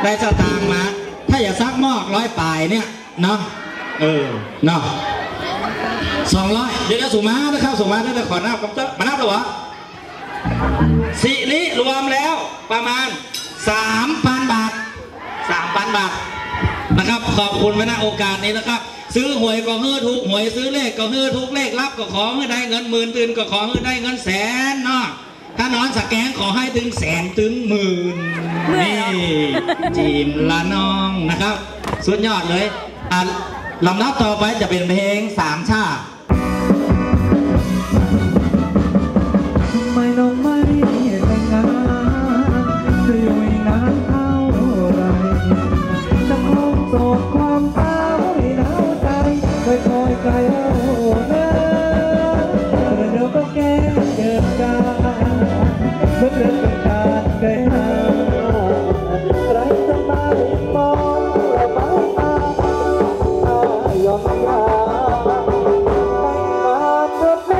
ได้สตางค์มาถ้าอย่าซักหม้อ100 ปลายเนี่ยเนาะเนาะ200เดี๋ยวจะสูงมานะครับสูงมาได้ขอนับกับเจ้ามานับหรอวะสิริรวมแล้วประมาณ 3,000 บาท 3,000 บาทนะครับขอบคุณไว้ณโอกาสนี้นะครับซื้อหวยก็เฮือถูกหวยซื้อเลขก็เฮือถูกเลขรับก็ขอให้ได้เงินหมื่นตื่นก็ขอให้ได้เงินแสนเนาะถ้านอนสแกนขอให้ถึงแสนถึงหมื่นนี่จีมละน้องนะครับสุดยอดเลยลำดับต่อไปจะเป็นเพลงสามชาติไม่น้องไม่แต่งงานจะอยู่อีกนานเท่าไรจะคงโศกความเศร้าให้หนาวใจค่อยๆไกลเอาเนื้อเดี๋ยวก็แก้เกิดการเมื่อเกิดการได้หาไรจะมาบองเราบ้าตายอมลาเข้าใจ